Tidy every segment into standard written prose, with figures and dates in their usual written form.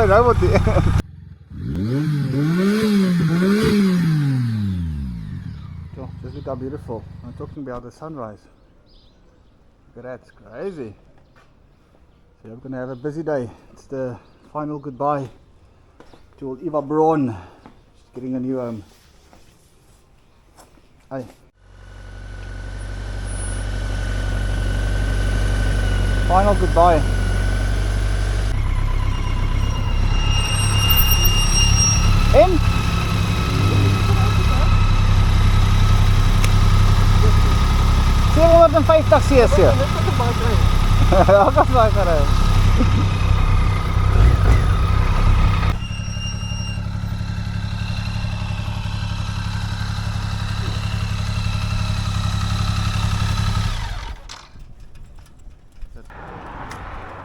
robot there. So, just look how beautiful. I'm talking about the sunrise. Look at that, it's crazy. So we're going to have a busy day. It's the final goodbye to old Eva Braun. She's getting a new home. Hi. Final goodbye. In? 750 cc. Ja, kan baie gery.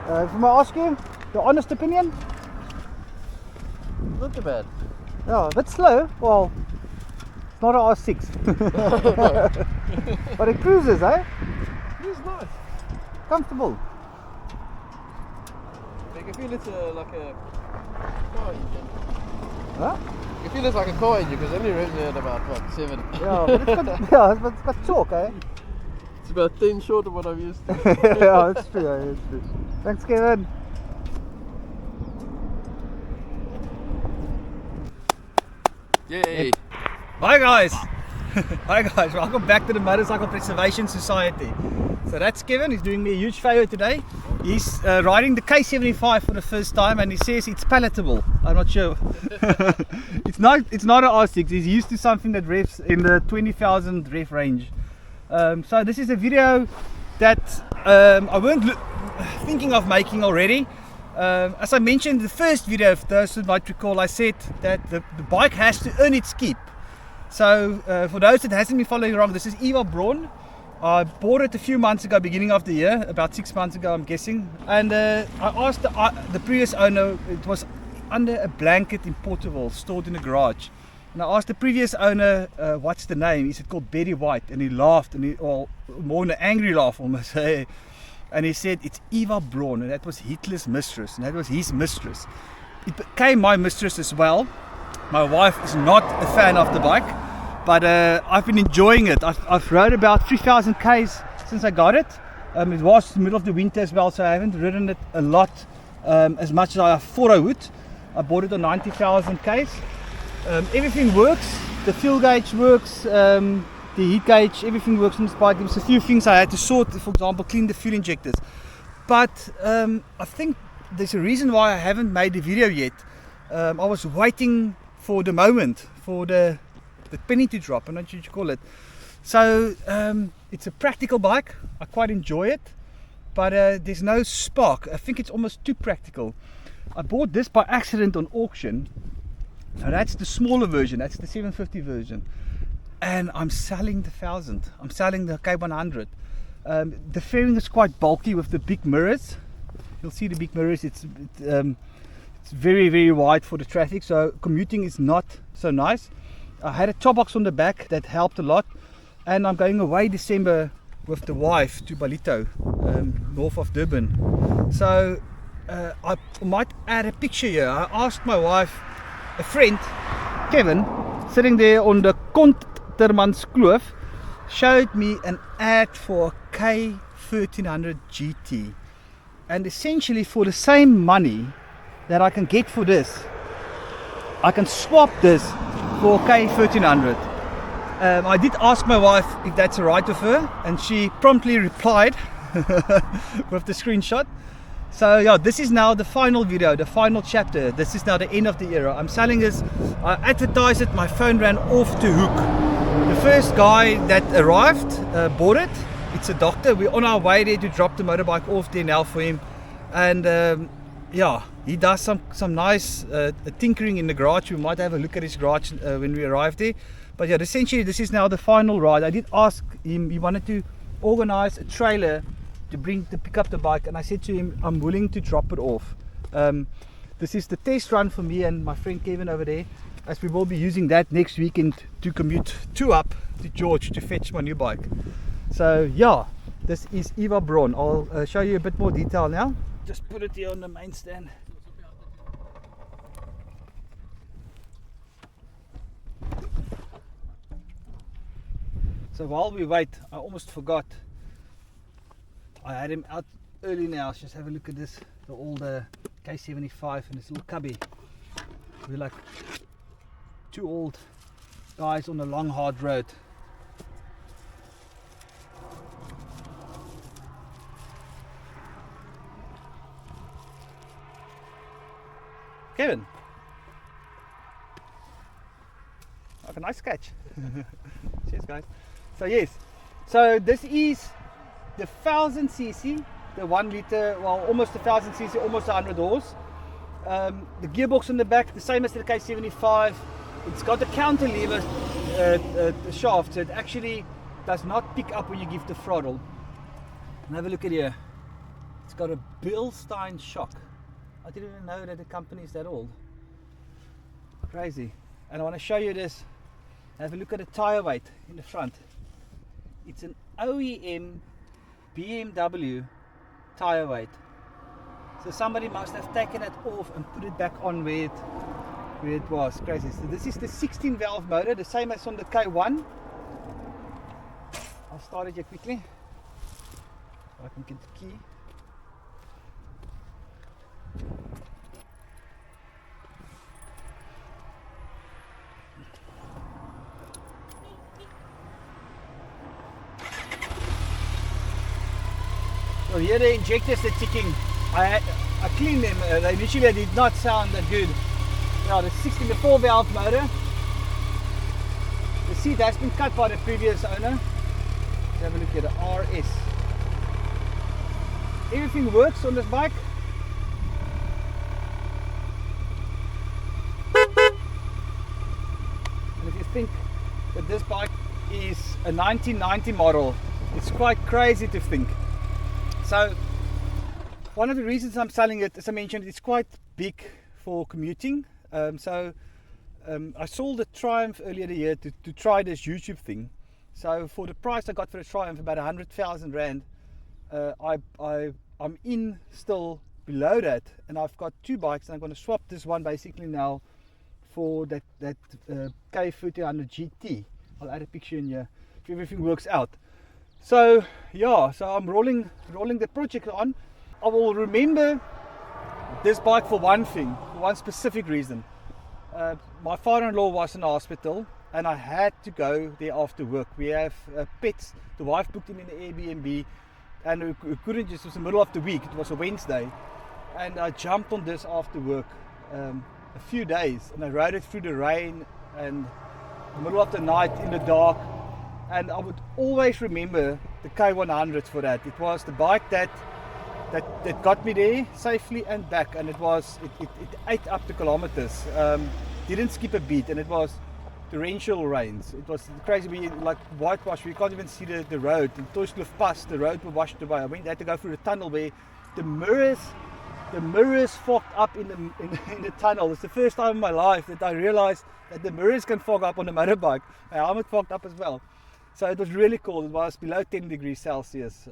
If I may ask you, your honest opinion? Not too bad. Yeah, a bit slow. Well, it's not an R6. But it cruises, eh? It's nice. Comfortable. Like, I feel it's like a car engine. Huh? I feel it's like a car engine because I only ridden it about what, 7. Yeah, but it's got torque, eh? It's about 10 short of what I'm used to. Yeah, it's true, it's true. Thanks, Kevin. Yay! Hi guys! Hi guys, welcome back to the Motorcycle Preservation Society. So that's Kevin, he's doing me a huge favour today. He's riding the K100rs for the first time and he says it's palatable. I'm not sure. It's not an R6, he's used to something that revs in the 20,000 rev range. So this is a video that I weren't thinking of making already. As I mentioned in the first video, if those who might recall, I said that the bike has to earn its keep. So for those that hasn't been following along, this is Eva Braun. I bought it a few months ago, beginning of the year, about 6 months ago I'm guessing. And I asked the previous owner, it was under a blanket in Portugal, stored in a garage. And I asked the previous owner, what's the name? He said called Betty White, and he laughed, and more an angry laugh almost. And he said it's Eva Braun, and that was Hitler's mistress, and that was his mistress. It became my mistress as well. My wife is not a fan of the bike, but I've been enjoying it. I've rode about 3,000 Ks since I got it. It was the middle of the winter as well, so I haven't ridden it a lot, as much as I thought I would. I bought it on 90,000 Ks. Everything works, the fuel gauge works, the heat gauge, everything works on this bike. There was a few things I had to sort, for example clean the fuel injectors, but I think there's a reason why I haven't made the video yet. I was waiting for the moment, for the penny to drop, I'm not sure what you call it. So it's a practical bike, I quite enjoy it, but there's no spark. I think it's almost too practical. I bought this by accident on auction. Now that's the smaller version, that's the 750 version. And I'm selling the 1000. I'm selling the K100. The fairing is quite bulky with the big mirrors. You'll see the big mirrors. It's very, very wide for the traffic, so commuting is not so nice. I had a top box on the back that helped a lot. And I'm going away December with the wife to Balito, north of Durban. So I might add a picture here. I asked my wife, a friend, Kevin, sitting there on the Kontermanskloof, showed me an ad for a K1300 GT, and essentially for the same money that I can get for this, I can swap this for a K1300. I did ask my wife if that's alright with her, and she promptly replied with the screenshot. So yeah, this is now the final video, the final chapter. This is now the end of the era. I'm selling this. I advertised it, my phone ran off the hook. The first guy that arrived bought it. It's a doctor. We're on our way there to drop the motorbike off there now for him. And yeah, he does some nice tinkering in the garage. We might have a look at his garage when we arrive there. But yeah, essentially this is now the final ride. I did ask him, he wanted to organize a trailer to pick up the bike, and I said to him I'm willing to drop it off. This is the test run for me and my friend Kevin over there, as we will be using that next weekend to commute up to George to fetch my new bike. So yeah, this is Eva Braun. I'll show you a bit more detail now. Just put it here on the main stand. So while we wait, I almost forgot. I had him out early now. Let's just have a look at this, the old K75 and this little cubby. We're like two old guys on a long hard road. Kevin, have a nice catch. Cheers guys. So yes, so this is the 1000cc, the 1 liter, well almost 1000cc, almost 100 horse. The gearbox on the back, the same as the K75. It's got a counter lever shaft, so it actually does not pick up when you give the throttle. And have a look at here. It's got a Bilstein shock. I didn't even know that the company is that old. Crazy. And I want to show you this. Have a look at the tire weight in the front. It's an OEM BMW tire weight. So somebody must have taken it off and put it back on where it was. Crazy. So this is the 16 valve motor, the same as on the K1. I'll start it here quickly so I can get the key. So here the injectors are ticking. I cleaned them. They initially did not sound that good. Now the 16, the 4 valve motor. The seat has been cut by the previous owner. Let's have a look at the RS. Everything works on this bike. And if you think that this bike is a 1990 model, it's quite crazy to think. So one of the reasons I'm selling it, as I mentioned, it's quite big for commuting. I sold the Triumph earlier the year to try this YouTube thing. So for the price I got for the Triumph, about 100,000 Rand, I'm in still below that, and I've got two bikes, and I'm going to swap this one basically now for that K100 GT. I'll add a picture in here if everything works out. So yeah, so I'm rolling the project on. I will remember this bike for one thing, for one specific reason. My father-in-law was in the hospital and I had to go there after work. We have pets. The wife booked him in the Airbnb and we couldn't just, it was the middle of the week, it was a Wednesday. And I jumped on this after work a few days, and I rode it through the rain and the middle of the night in the dark. And I would always remember the K100s for that. It was the bike that got me there safely and back, and it ate up the kilometers. Didn't skip a beat, and it was torrential rains. It was crazy. We like whitewash. We can't even see the road. In Toyskloof Pass, the road was washed away. I had to go through the tunnel where the mirrors fogged up in the tunnel. It's the first time in my life that I realized that the mirrors can fog up on a motorbike. My helmet fogged up as well. So it was really cold. It was below 10 degrees Celsius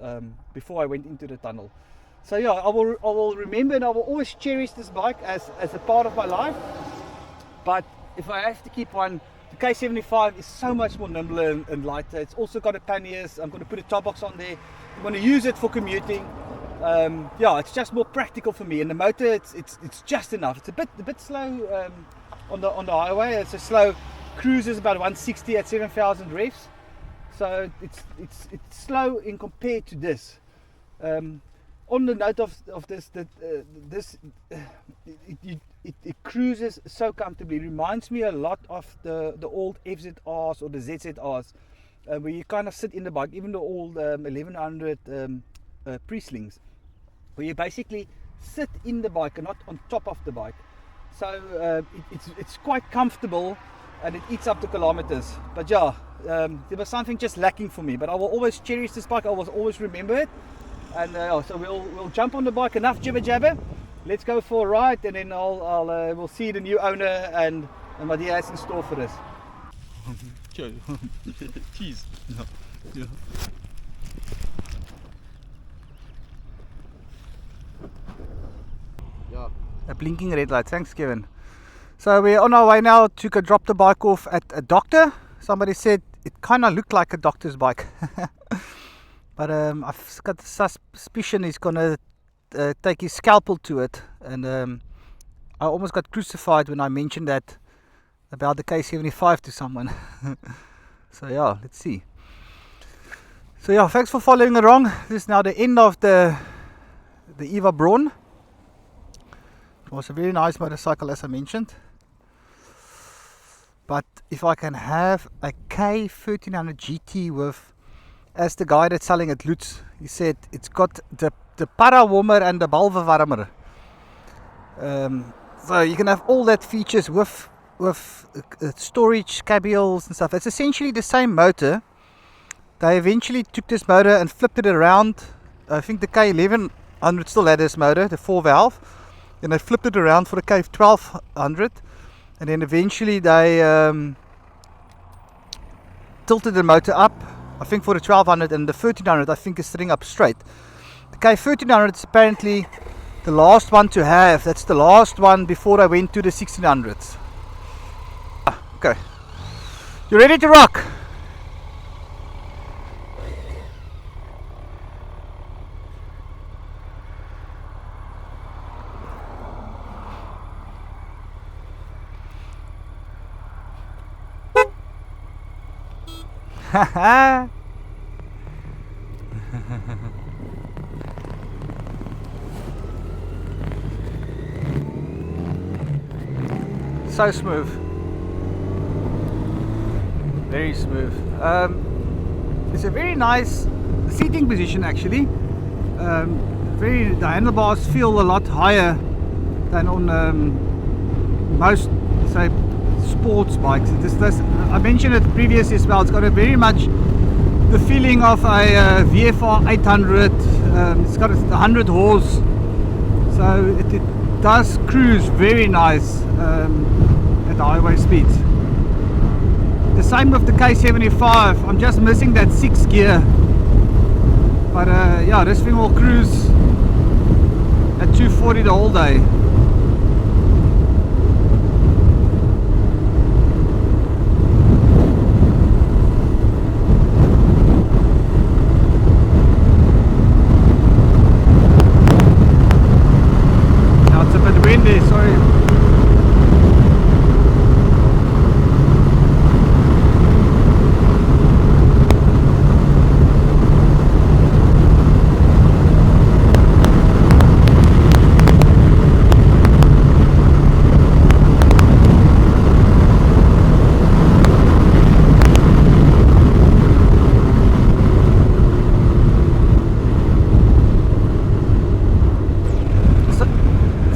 before I went into the tunnel. So yeah, I will remember, and I will always cherish this bike as a part of my life. But if I have to keep one, the K75 is so much more nimble and lighter. It's also got a panniers. I'm going to put a top box on there. I'm going to use it for commuting. Yeah, it's just more practical for me. And the motor, it's just enough. It's a bit slow on the highway. It's a slow cruises about 160 at 7,000 revs. So it's slow in compared to this. On the note of this, it cruises so comfortably. It reminds me a lot of the old FZRs or the ZZRs, where you kind of sit in the bike, even the old 1100 pre-slings, where you basically sit in the bike and not on top of the bike. So it's quite comfortable, and it eats up the kilometers. But yeah, there was something just lacking for me. But I will always cherish this bike. I will always remember it. And so we'll jump on the bike. Enough jibber jabber. Let's go for a ride, and then we'll see the new owner and what he has in store for us. Cheese. Yeah. Yeah. A blinking red light. Thanks, Kevin. So we're on our way now to go drop the bike off at a doctor. Somebody said it kind of looked like a doctor's bike. But I've got the suspicion he's gonna take his scalpel to it, and I almost got crucified when I mentioned that about the K75 to someone. So yeah, let's see. So yeah, thanks for following along. This is now the end of the Eva Braun. It was a very nice motorcycle, as I mentioned. But if I can have a K1300 GT with, as the guy that's selling it, Lutz, he said it's got the para warmer and the balve warmer. So you can have all that features with storage cables and stuff. It's essentially the same motor. They eventually took this motor and flipped it around. I think the K1100 still had this motor, the 4-valve. Then they flipped it around for the K1200. And then eventually they tilted the motor up, I think for the 1200, and the 1300 I think is sitting up straight. The K1300 is apparently the last one to have. That's the last one before I went to the 1600s. Okay. You ready to rock? Haha. So smooth, very smooth. It's a very nice seating position actually. The handlebars feel a lot higher than on most, say, sports bikes. I mentioned it previously as well. It's got a very much the feeling of a VFR 800. It's got 100 horse, so it does cruise very nice at highway speeds. The same with the K75. I'm just missing that 6th gear, but yeah, this thing will cruise at 240 the whole day. Now it's a bit windy, sorry.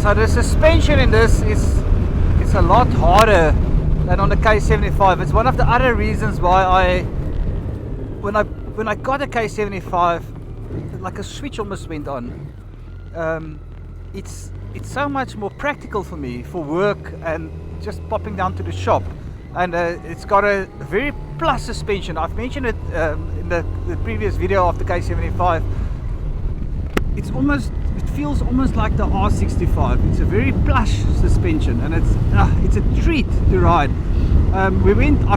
So the suspension in this is a lot harder than on the K75. It's one of the other reasons why when I got a K75, like a switch almost went on. It's so much more practical for me for work and just popping down to the shop. And it's got a very plus suspension. I've mentioned it in the previous video of the K75. It feels almost like the R65. It's a very plush suspension, and it's a treat to ride. I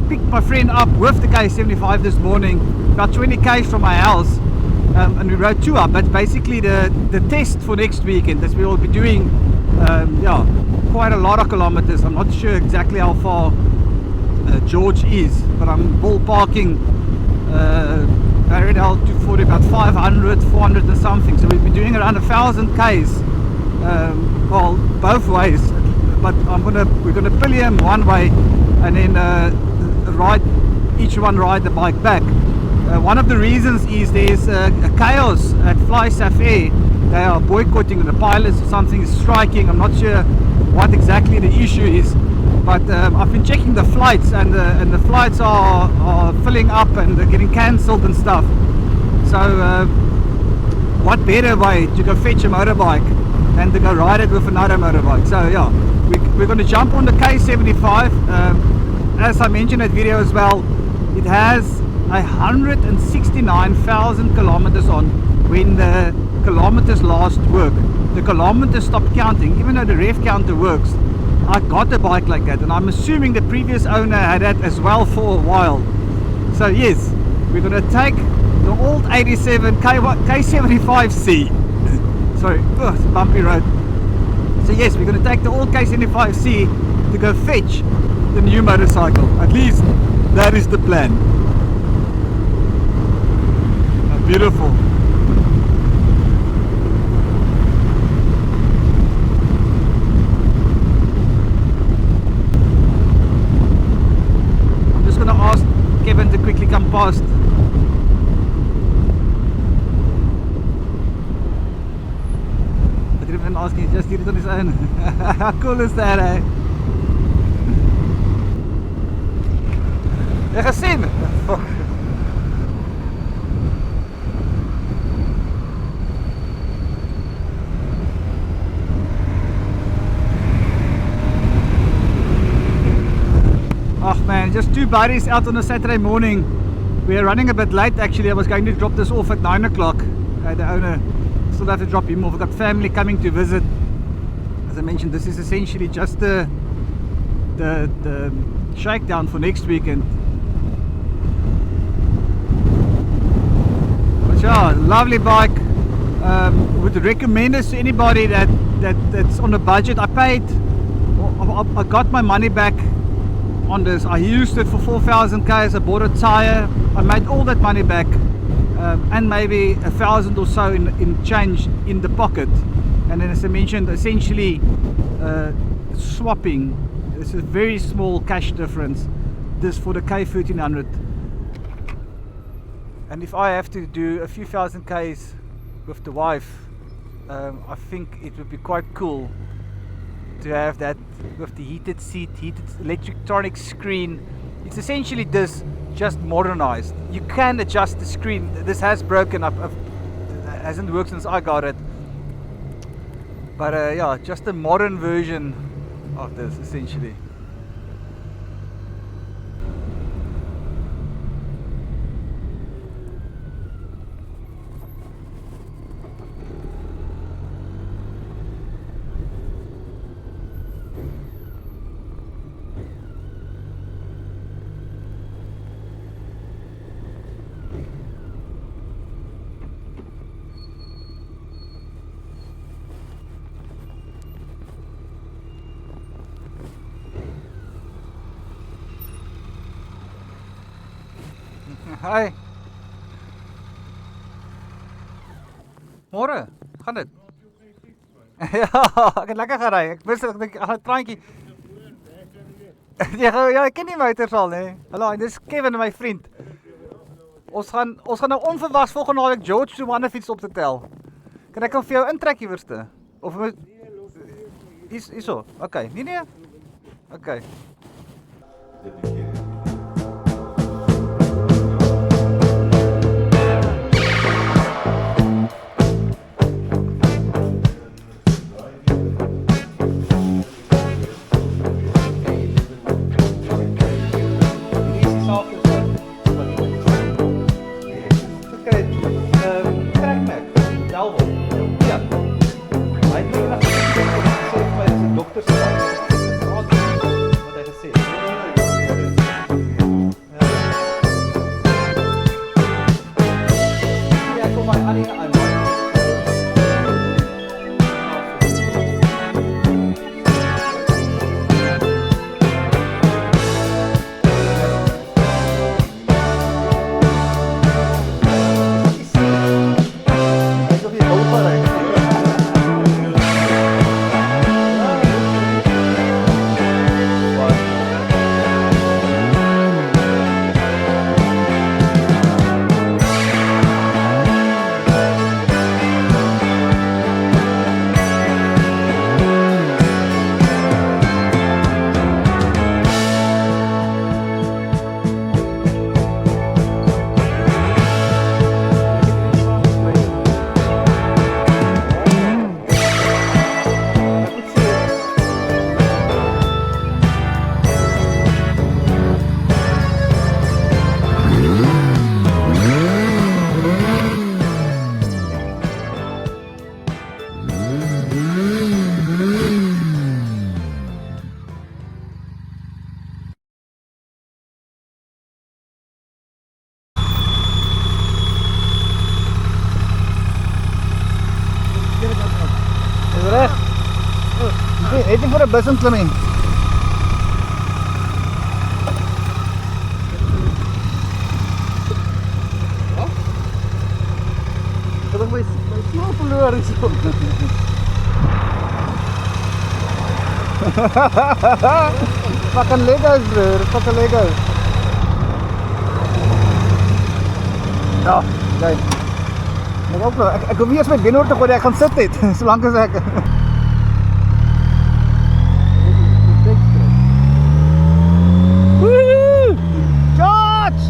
picked my friend up with the K75 this morning, about 20 k's from my house, and we rode 2 up. That's basically the test for next weekend, as we will be doing yeah, quite a lot of kilometers. I'm not sure exactly how far George is, but I'm ballparking Paradell to 40, about 500, 400 and something. So we'll be doing around 1,000 k's, well, both ways. But we're gonna pillion one way, and then each one ride the bike back. One of the reasons is there's a chaos at Fly Safari. They are boycotting, the pilots or something is striking. I'm not sure what exactly the issue is, but I've been checking the flights, and the flights are filling up and they're getting cancelled and stuff. So what better way to go fetch a motorbike than to go ride it with another motorbike? So yeah, we're going to jump on the K75. As I mentioned in that video as well, it has 169,000 kilometers on when the kilometers last work. The kilometers stopped counting, even though the rev counter works. I got a bike like that, and I'm assuming the previous owner had that as well for a while. So yes, we're gonna take the old 87 K75C. Sorry, it's a bumpy road. So yes, we're gonna take the old K75C to go fetch the new motorcycle. At least that is the plan. Beautiful. I'm just gonna ask Kevin to quickly come past. I didn't even ask him, he just did it on his own. How cool is that, eh? Jy gesien? Oh man, just two buddies out on a Saturday morning. We are running a bit late actually. I was going to drop this off at 9 o'clock. The owner still have to drop him off. I've got family coming to visit. As I mentioned, this is essentially just the shakedown for next weekend. But yeah, lovely bike. Would recommend this to anybody that's on a budget. I got my money back on this. I used it for 4,000 k's. I bought a tire. I made all that money back, and maybe 1,000 or so in change in the pocket. And then, as I mentioned, essentially swapping. This is a very small cash difference. This for the K1300. And if I have to do a few thousand k's with the wife, I think it would be quite cool to have that with the heated seat, heated electronic screen. It's essentially this, just modernized. You can adjust the screen. This has broken up, hasn't worked since I got it. But yeah, just a modern version of this essentially. Hi. Môre, gaan dit? Ja, ek het lekker gery. Ek wist ek dink ag 'n traantjie. Ja, ek ken nie motors al nê. Hallo, dis Kevin, my vriend. Ons gaan nou onverwags volgende naweek George toe 'n ander fiets op te tel. Kan ek hom vir jou intrek iewerste? Of hierso. Okay. Nee. Okay. waiting for a bus and climbing. Ik heb mijn slaap verloren. Fucking Legos, bro. Fucking Legos. Ja, kijk. Ek ook wel. Ek hoef nie eens my been oor te gooi, ek gaan sit net, solank as ek. Woo! George!